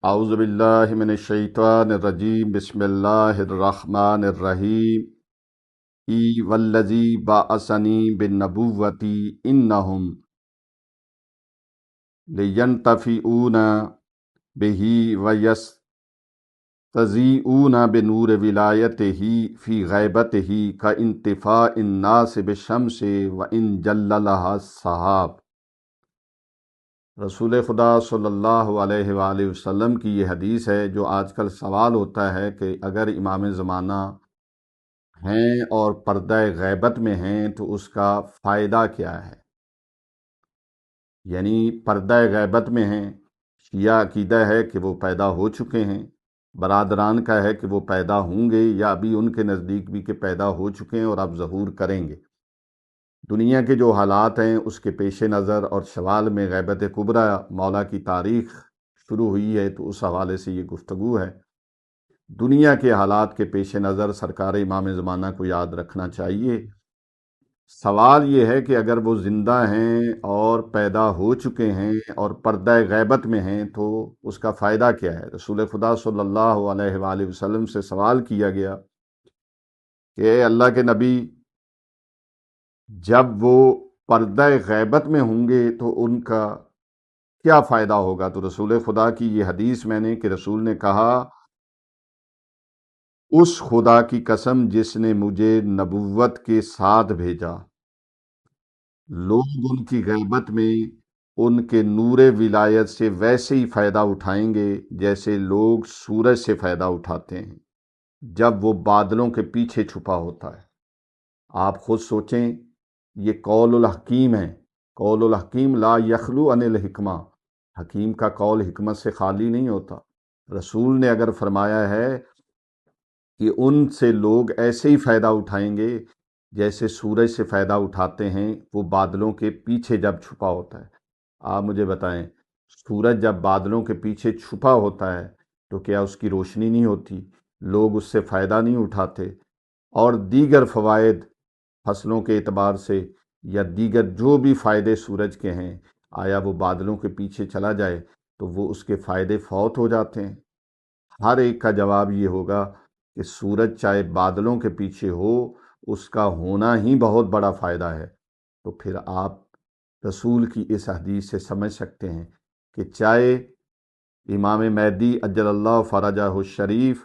اعوذ باللہ من الشیطان الرجیم بسم اللہ الرحمن الرحیم ای والذی بعثنی بالنبوۃ انہم لینطفئون بہ ویستضیئون بنور ولایتہ فی غیبتہ کانطفاء الناس بالشمس وان جللھا السحاب۔ رسول خدا صلی اللہ علیہ وآلہ وسلم کی یہ حدیث ہے، جو آج کل سوال ہوتا ہے کہ اگر امام زمانہ ہیں اور پردہ غیبت میں ہیں تو اس کا فائدہ کیا ہے؟ یعنی پردہ غیبت میں ہیں، شیعہ عقیدہ ہے کہ وہ پیدا ہو چکے ہیں، برادران کا ہے کہ وہ پیدا ہوں گے، یا ابھی ان کے نزدیک بھی کہ پیدا ہو چکے ہیں اور اب ظہور کریں گے۔ دنیا کے جو حالات ہیں اس کے پیش نظر اور شوال میں غیبت کبریٰ مولا کی تاریخ شروع ہوئی ہے، تو اس حوالے سے یہ گفتگو ہے۔ دنیا کے حالات کے پیش نظر سرکار امام زمانہ کو یاد رکھنا چاہیے۔ سوال یہ ہے کہ اگر وہ زندہ ہیں اور پیدا ہو چکے ہیں اور پردہ غیبت میں ہیں تو اس کا فائدہ کیا ہے؟ رسول خدا صلی اللہ علیہ وآلہ وسلم سے سوال کیا گیا کہ اے اللہ کے نبی، جب وہ پردہ غیبت میں ہوں گے تو ان کا کیا فائدہ ہوگا؟ تو رسول خدا کی یہ حدیث میں نے کہ رسول نے کہا، اس خدا کی قسم جس نے مجھے نبوت کے ساتھ بھیجا، لوگ ان کی غیبت میں ان کے نور ولایت سے ویسے ہی فائدہ اٹھائیں گے جیسے لوگ سورج سے فائدہ اٹھاتے ہیں جب وہ بادلوں کے پیچھے چھپا ہوتا ہے۔ آپ خود سوچیں، یہ قول الحکیم ہے۔ قول الحکیم لا یخلو عن الحکمہ، حکیم کا قول حکمت سے خالی نہیں ہوتا۔ رسول نے اگر فرمایا ہے کہ ان سے لوگ ایسے ہی فائدہ اٹھائیں گے جیسے سورج سے فائدہ اٹھاتے ہیں وہ بادلوں کے پیچھے جب چھپا ہوتا ہے۔ آپ مجھے بتائیں، سورج جب بادلوں کے پیچھے چھپا ہوتا ہے تو کیا اس کی روشنی نہیں ہوتی؟ لوگ اس سے فائدہ نہیں اٹھاتے؟ اور دیگر فوائد فصلوں کے اعتبار سے یا دیگر جو بھی فائدے سورج کے ہیں، آیا وہ بادلوں کے پیچھے چلا جائے تو وہ اس کے فائدے فوت ہو جاتے ہیں؟ ہر ایک کا جواب یہ ہوگا کہ سورج چاہے بادلوں کے پیچھے ہو، اس کا ہونا ہی بہت بڑا فائدہ ہے۔ تو پھر آپ رسول کی اس حدیث سے سمجھ سکتے ہیں کہ چاہے امام مہدی اجل اللہ فرجہ الشریف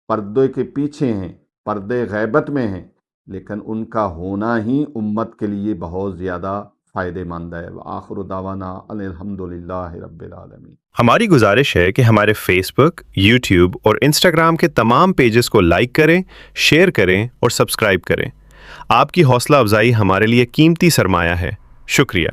پردے کے پیچھے ہیں، پردے غیبت میں ہیں، لیکن ان کا ہونا ہی امت کے لیے بہت زیادہ فائدہ مند ہے۔ وآخر دعوانا ان الحمدللہ رب العالمین۔ ہماری گزارش ہے کہ ہمارے فیس بک، یوٹیوب اور انسٹاگرام کے تمام پیجز کو لائک کریں، شیئر کریں اور سبسکرائب کریں۔ آپ کی حوصلہ افزائی ہمارے لیے قیمتی سرمایہ ہے۔ شکریہ۔